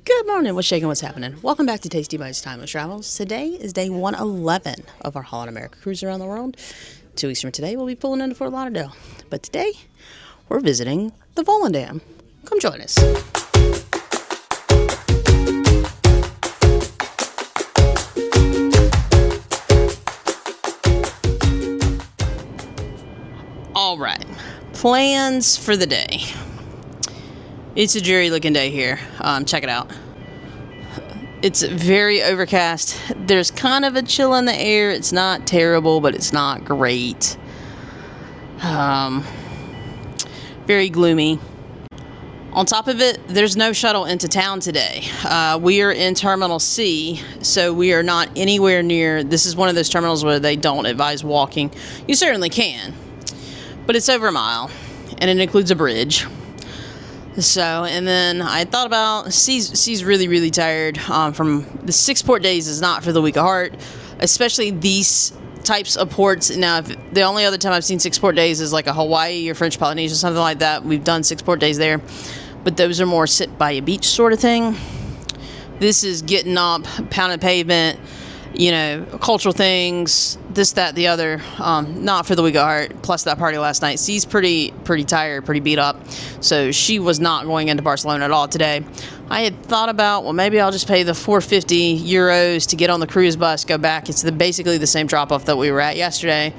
Good morning, what's shaking, what's happening? Welcome back to Tasty Bites Timeless Travels. Today is day 111 of our Holland America cruise around the world. 2 weeks from today, we'll be pulling into Fort Lauderdale. But today, we're visiting the Volendam. Come join us. All right, plans for the day. It's a dreary looking day here. Check it out. It's very overcast. There's kind of a chill in the air. It's not terrible, but it's not great. Very gloomy. On top of it, there's no shuttle into town today. We are in Terminal C, so we are not anywhere near. This is one of those terminals where they don't advise walking. You certainly can, but it's over a mile, and it includes a bridge. So, and then I thought about, C's really, really tired from the 6 port days is not for the weak of heart, especially these types of ports. Now, if the only other time I've seen 6 port days is like a Hawaii or French Polynesia, something like that. We've done 6 port days there, but those are more sit by a beach sort of thing. This is getting up, pounding pavement, cultural things, this, that, the other, not for the weak of heart, plus that party last night. She's pretty tired, pretty beat up, so she was not going into Barcelona at all today. I had thought about, well, maybe I'll just pay the €450 to get on the cruise bus, go back. It's basically the same drop-off that we were at yesterday,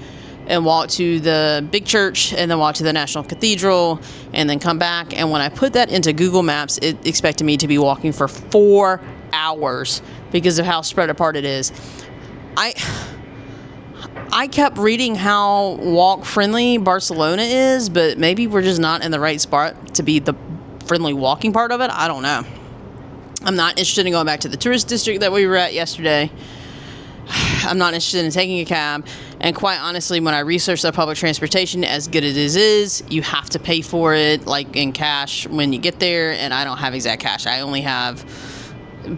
and walk to the big church, and then walk to the National Cathedral, and then come back. And when I put that into Google Maps, it expected me to be walking for 4 hours because of how spread apart it is. I kept reading how walk-friendly Barcelona is, but maybe we're just not in the right spot to be the friendly walking part of it. I don't know. I'm not interested in going back to the tourist district that we were at yesterday. I'm not interested in taking a cab. And quite honestly, when I researched the public transportation, as good as it is, you have to pay for it, like in cash when you get there, and I don't have exact cash. I only have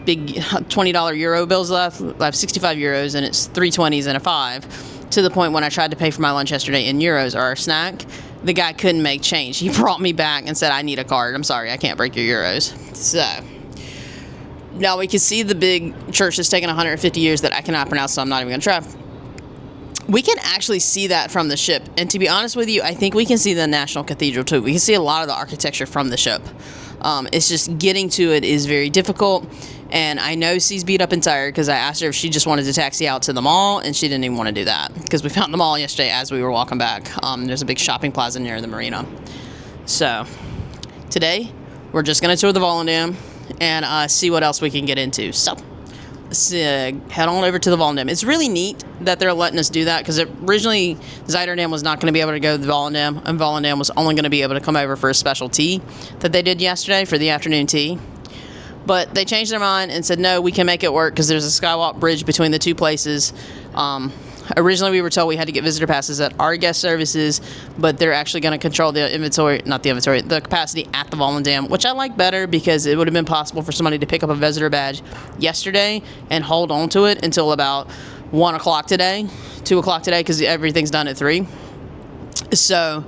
big $20 euro bills left. I have 65 euros, and it's 3 20s and a 5. To the point when I tried to pay for my lunch yesterday in euros or a snack, the guy couldn't make change. He brought me back and said, I need a card. I'm sorry, I can't break your euros. So now we can see the big church that's taken 150 years that I cannot pronounce, so I'm not even going to try. We can actually see that from the ship. And to be honest with you, I think we can see the National Cathedral too. We can see a lot of the architecture from the ship. It's just getting to it is very difficult. And I know she's beat up and tired because I asked her if she just wanted to taxi out to the mall, and she didn't even want to do that because we found the mall yesterday as we were walking back. There's a big shopping plaza near the marina. So today we're just going to tour the Volendam and see what else we can get into. So let's head on over to the Volendam. It's really neat that they're letting us do that because originally Zaandam was not going to be able to go to the Volendam, and Volendam was only going to be able to come over for a special tea that they did yesterday for the afternoon tea. But they changed their mind and said, no, we can make it work because there's a skywalk bridge between the two places. Originally, we were told we had to get visitor passes at our guest services, but they're actually going to control the capacity at the Volendam, which I like better because it would have been possible for somebody to pick up a visitor badge yesterday and hold on to it until about 1 o'clock today, 2 o'clock today, because everything's done at 3. So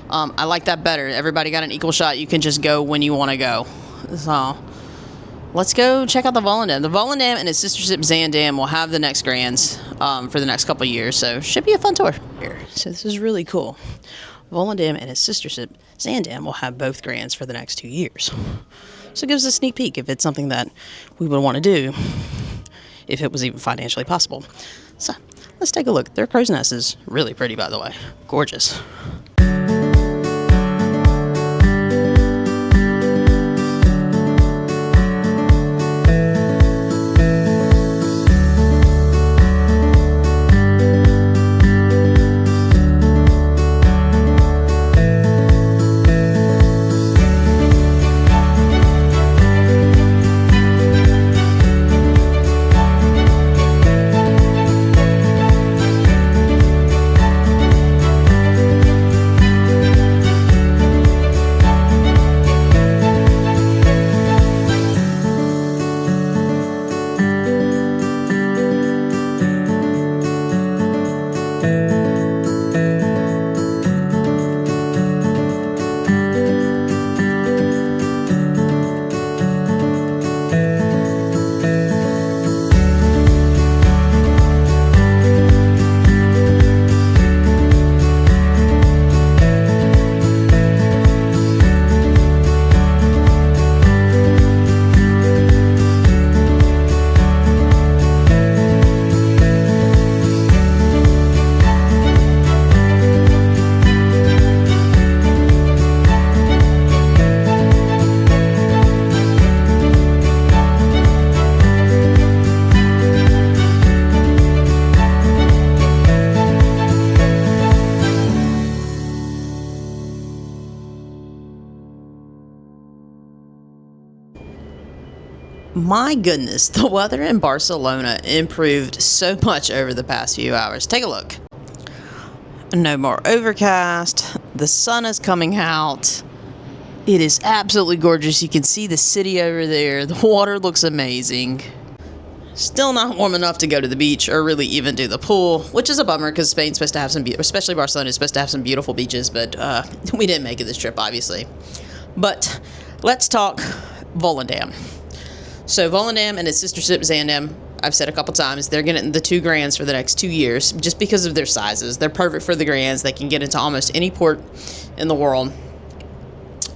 I like that better. Everybody got an equal shot. You can just go when you want to go. So let's go check out the Volendam. The Volendam and its sister ship Zaandam will have the next Grands for the next couple of years, so should be a fun tour. So this is really cool. Volendam and its sister ship Zaandam will have both Grands for the next 2 years. So it gives us a sneak peek if it's something that we would want to do, if it was even financially possible. So let's take a look. Their crow's nest is really pretty, by the way. Gorgeous. My goodness, the weather in Barcelona improved so much over the past few hours. Take a look. No more overcast. The sun is coming out. It is absolutely gorgeous. You can see the city over there. The water looks amazing. Still not warm enough to go to the beach or really even do the pool, which is a bummer because Spain's supposed to have some, especially Barcelona is supposed to have some beautiful beaches, but we didn't make it this trip, obviously. But let's talk Volendam. So Volendam and its sister ship Zaandam, I've said a couple times, they're getting the 2 Grands for the next 2 years just because of their sizes. They're perfect for the Grands. They can get into almost any port in the world.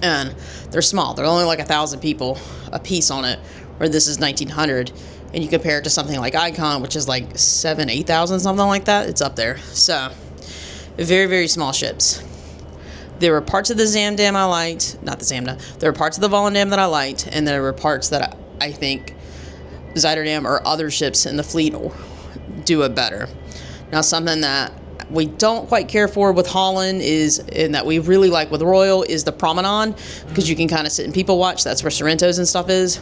And they're small. They're only like 1,000 people a piece on it, where this is 1,900. And you compare it to something like Icon, which is like 7,000, 8,000, something like that. It's up there. So, very, very small ships. There were parts of the Zaandam I liked. Not the Zaandam. There were parts of the Volendam that I liked. And there were parts that I think Zaandam or other ships in the fleet do it better. Now, something that we don't quite care for with Holland is, and that we really like with Royal, is the promenade, because you can kind of sit and people watch. That's where Sorrento's and stuff is.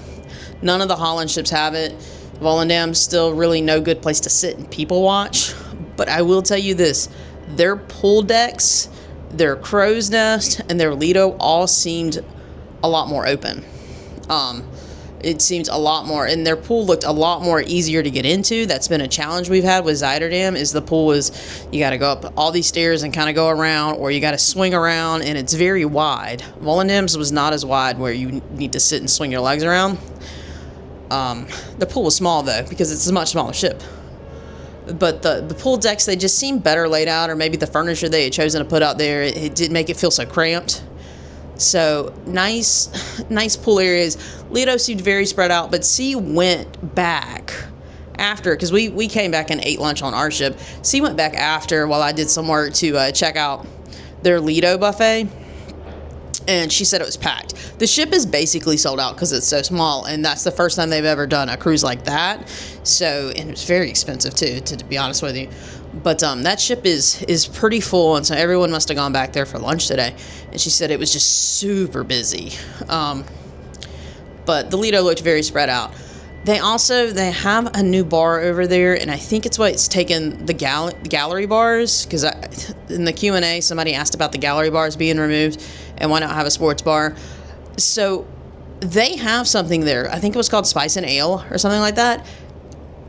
None of the Holland ships have it. Volendam's still really no good place to sit and people watch. But I will tell you this, their pool decks, their crow's nest, and their Lido all seemed a lot more open. It seems a lot more, and their pool looked a lot more easier to get into. That's been a challenge we've had with Zaandam, is the pool is, you got to go up all these stairs and kind of go around, or you got to swing around, and it's very wide. Volendam's was not as wide where you need to sit and swing your legs around. The pool was small though, because it's a much smaller ship. But the pool decks, they just seem better laid out, or maybe the furniture they had chosen to put out there, it didn't make it feel so cramped. So nice pool areas. Lido seemed very spread out, but C went back after, because we came back and ate lunch on our ship. C went back after while I did some work to check out their Lido buffet, and she said it was packed. The ship is basically sold out because it's so small, and that's the first time they've ever done a cruise like that. So, and it's very expensive too, to be honest with you. But that ship is pretty full, and so everyone must have gone back there for lunch today. And she said it was just super busy. But the Lido looked very spread out. They have a new bar over there, and I think it's what's taken the gallery bars, because in the Q&A somebody asked about the gallery bars being removed and why not have a sports bar. So they have something there. I think it was called Spice and Ale or something like that.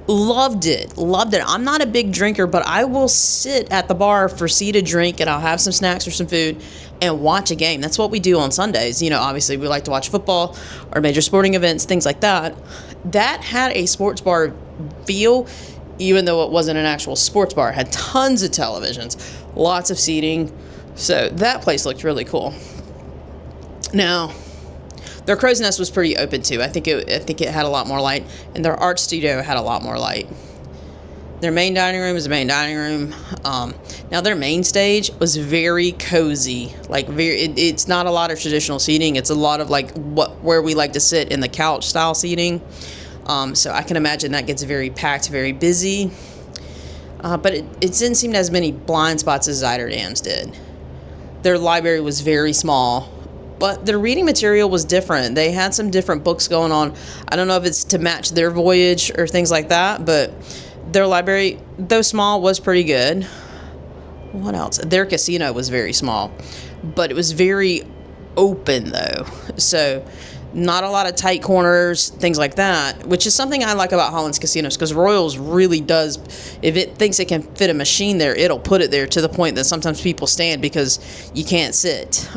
Loved it. I'm not a big drinker, but I will sit at the bar for C to drink, and I'll have some snacks or some food and watch a game. That's what we do on Sundays. You know, obviously we like to watch football or major sporting events, things like that. That had a sports bar feel, even though it wasn't an actual sports bar. It had tons of televisions, lots of seating. So that place looked really cool. Now, their crow's nest was pretty open too. I think it had a lot more light, and their art studio had a lot more light. Their main dining room is the main dining room. Now their main stage was very cozy. Like it's not a lot of traditional seating. It's a lot of like where we like to sit in the couch style seating. So I can imagine that gets very packed, very busy. But it didn't seem to have as many blind spots as Zaandam's did. Their library was very small, but their reading material was different. They had some different books going on. I don't know if it's to match their voyage or things like that, but their library, though small, was pretty good. What else? Their casino was very small, but it was very open though. So not a lot of tight corners, things like that, which is something I like about Holland's casinos, because Royals really does, if it thinks it can fit a machine there, it'll put it there, to the point that sometimes people stand because you can't sit.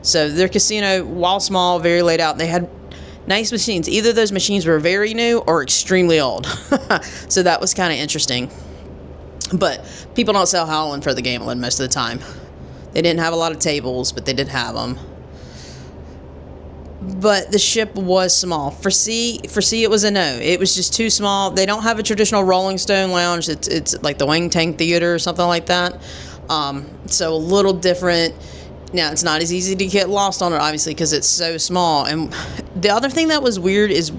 So their casino, while small, very laid out, they had nice machines. Either those machines were very new or extremely old. So that was kind of interesting. But people don't sell Holland for the gambling most of the time. They didn't have a lot of tables, but they did have them. But the ship was small. For C, it was a no. It was just too small. They don't have a traditional Rolling Stone lounge. It's like the Wang Tang Theater or something like that. So a little different. Now, it's not as easy to get lost on it, obviously, because it's so small. And the other thing that was weird is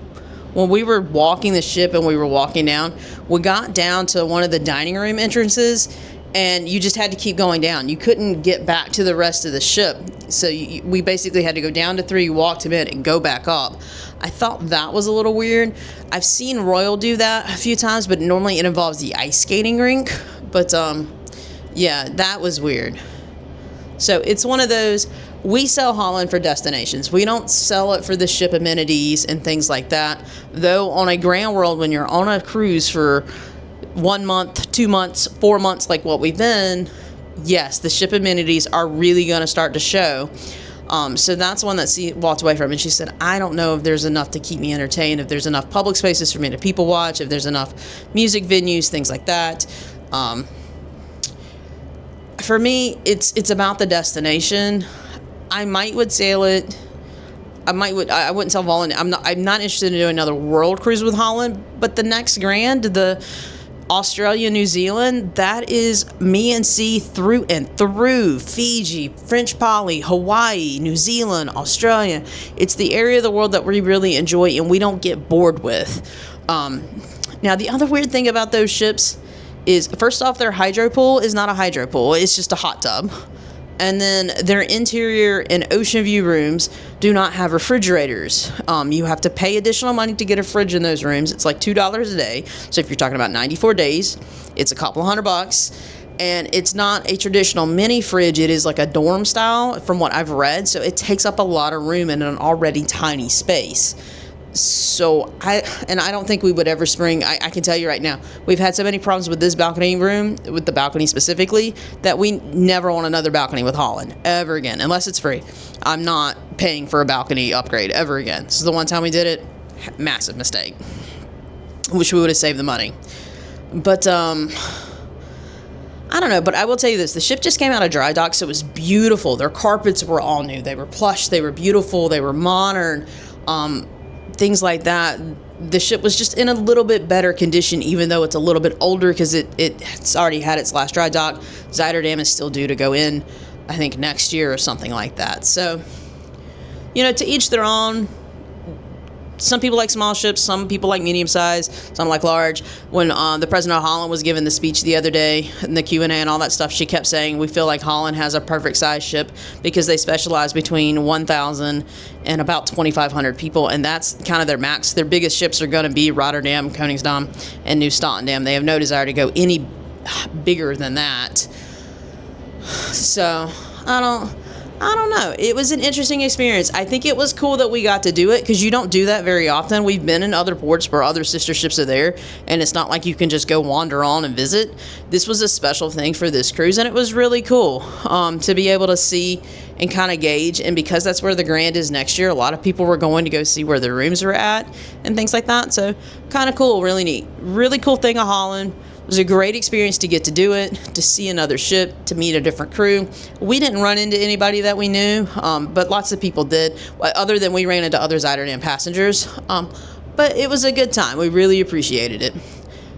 when we were walking the ship and we were walking down, we got down to one of the dining room entrances, and you just had to keep going down. You couldn't get back to the rest of the ship. So we basically had to go down to 3, walk to mid, and go back up. I thought that was a little weird. I've seen Royal do that a few times, but normally it involves the ice skating rink. But yeah, that was weird. So it's one of those, we sell Holland for destinations. We don't sell it for the ship amenities and things like that. Though on a Grand World, when you're on a cruise for 1 month, 2 months, 4 months, like what we've been, yes, the ship amenities are really going to start to show. So that's one that she walked away from, and she said, I don't know if there's enough to keep me entertained, if there's enough public spaces for me to people watch, if there's enough music venues, things like that. For me, it's about the destination. I would sail it. I wouldn't sell Volendam. I'm not interested in doing another world cruise with Holland, but the next Grand, the Australia, New Zealand, that is me and C through and through. Fiji, French Poly, Hawaii, New Zealand, Australia. It's the area of the world that we really enjoy and we don't get bored with. Now, the other weird thing about those ships is, first off, their hydro pool is not a hydro pool. It's just a hot tub. And then their interior and ocean view rooms do not have refrigerators. You have to pay additional money to get a fridge in those rooms. It's like $2 a day. So if you're talking about 94 days, it's a couple $100. And it's not a traditional mini fridge. It is like a dorm style from what I've read. So it takes up a lot of room in an already tiny space. So I don't think we would ever spring. I can tell you right now, we've had so many problems with this balcony room, with the balcony specifically, that we never want another balcony with Holland ever again, unless it's free. I'm not paying for a balcony upgrade ever again. This is the one time we did it. Massive mistake. Wish we would have saved the money. But I don't know, but I will tell you this. The ship just came out of dry dock, so it was beautiful. Their carpets were all new. They were plush. They were beautiful. They were modern. Things like that. The ship was just in a little bit better condition, even though it's a little bit older, because it's already had its last dry dock. Zaandam is still due to go in, I think, next year or something like that. So, to each their own. Some people like small ships, some people like medium size, some like large. When the president of Holland was giving the speech the other day, and the Q&A and all that stuff, she kept saying, we feel like Holland has a perfect size ship because they specialize between 1,000 and about 2,500 people, and that's kind of their max. Their biggest ships are going to be Rotterdam, Koningsdam, and New Zaandam. They have no desire to go any bigger than that. So, I don't know. It was an interesting experience. I think it was cool that we got to do it because you don't do that very often. We've been in other ports where other sister ships are there, and it's not like you can just go wander on and visit. This was a special thing for this cruise, and it was really cool to be able to see and kind of gauge. And because that's where the Grand is next year, a lot of people were going to go see where the rooms were at and things like that. So kind of cool, really neat. Really cool thing of Holland. It was a great experience to get to do it, to see another ship, to meet a different crew. We didn't run into anybody that we knew, but lots of people did, other than we ran into other Zaandam passengers. But it was a good time. We really appreciated it.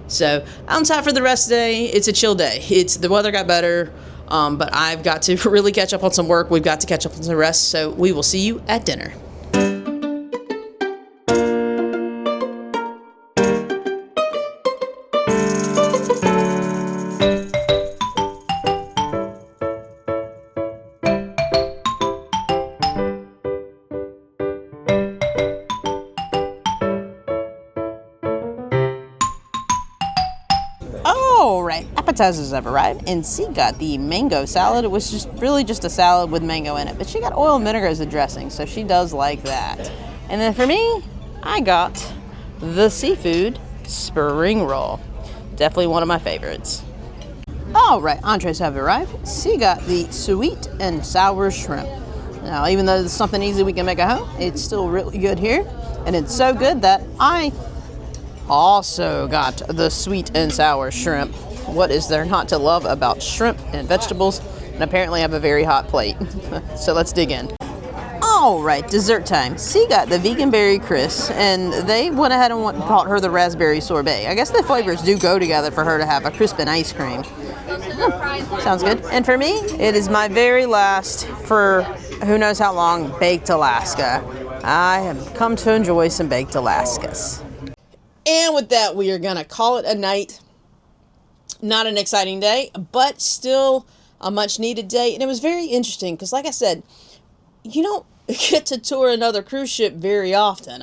So I'm tired for the rest of the day. It's a chill day. The weather got better, but I've got to really catch up on some work. We've got to catch up on some rest. So we will see you at dinner. All right, appetizers have arrived, and C got the mango salad. It was just a salad with mango in it, but she got oil and vinegar as a dressing, so she does like that. And then for me, I got the seafood spring roll. Definitely one of my favorites. All right, entrees have arrived. C got the sweet and sour shrimp. Now, even though it's something easy we can make at home, it's still really good here, and it's so good that I also got the sweet and sour shrimp. What is there not to love about shrimp and vegetables? And apparently I have a very hot plate. So let's dig in. All right, dessert time. C got the vegan berry crisp, and they went ahead and bought her the raspberry sorbet. I guess the flavors do go together for her to have a crisp and ice cream. Sounds good. And for me, it is my very last, for who knows how long, baked Alaska. I have come to enjoy some baked Alaskas. And with that, we are going to call it a night. Not an exciting day, but still a much needed day. And it was very interesting because, like I said, you don't get to tour another cruise ship very often.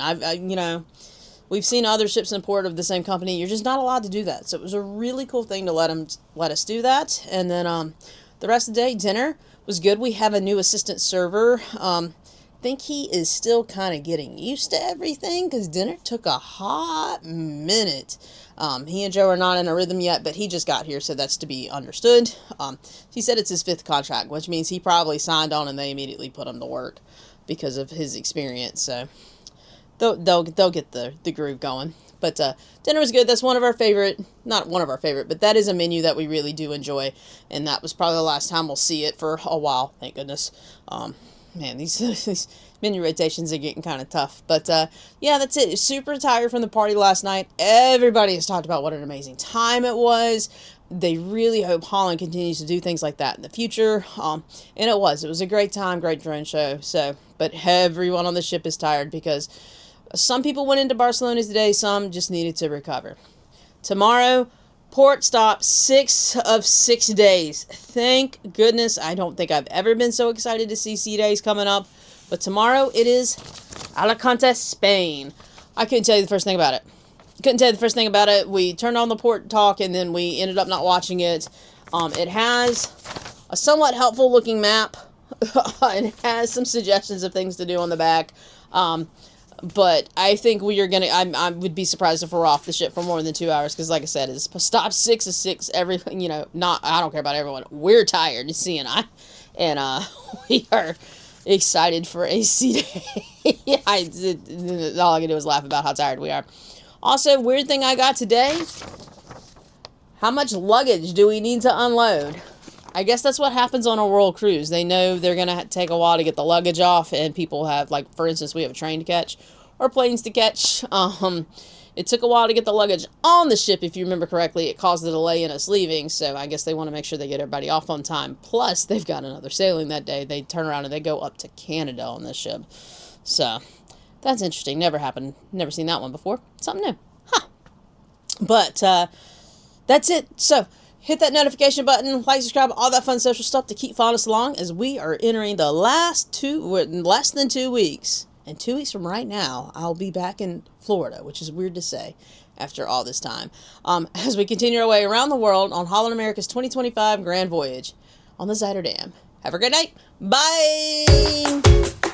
We've seen other ships in port of the same company. You're just not allowed to do that. So it was a really cool thing to let us do that. And then the rest of the day, dinner was good. We have a new assistant server. I think he is still kind of getting used to everything because dinner took a hot minute. He and Joe are not in a rhythm yet, but he just got here, so that's to be understood. He said it's his 5th contract, which means he probably signed on and they immediately put him to work because of his experience. So they'll get the groove going. But dinner was good. That's one of our favorite, not one of our favorite, but that is a menu that we really do enjoy. And that was probably the last time we'll see it for a while. Thank goodness. Man, these menu rotations are getting kind of tough. But yeah, that's it. Super tired from the party last night. Everybody has talked about what an amazing time it was. They really hope Holland continues to do things like that in the future. And it was. It was a great time, great drone show. So, but everyone on the ship is tired because some people went into Barcelona today. Some just needed to recover. Tomorrow, port stop, 6 of 6 days. Thank goodness. I don't think I've ever been so excited to see sea days coming up. But tomorrow it is Alicante, Spain. I couldn't tell you the first thing about it. We turned on the port talk and then we ended up not watching it. It has a somewhat helpful looking map. It has some suggestions of things to do on the back. But I think we are gonna. I would be surprised if we're off the ship for more than 2 hours because, like I said, it's stop 6 of 6. Everything, not. I don't care about everyone. We're tired, C and I, and we are excited for a sea day. All I can do is laugh about how tired we are. Also, weird thing I got today. How much luggage do we need to unload? I guess that's what happens on a world cruise. They know they're going to take a while to get the luggage off, and people have, like, for instance, we have a train to catch or planes to catch. It took a while to get the luggage on the ship, if you remember correctly. It caused a delay in us leaving, so I guess they want to make sure they get everybody off on time. Plus, they've got another sailing that day. They turn around and they go up to Canada on this ship. So, that's interesting. Never happened. Never seen that one before. Something new. Huh. But, that's it. So, hit that notification button, like, subscribe, all that fun social stuff to keep following us along as we are entering the less than 2 weeks. And 2 weeks from right now, I'll be back in Florida, which is weird to say after all this time. As we continue our way around the world on Holland America's 2025 Grand Voyage on the Zaandam. Have a great night. Bye!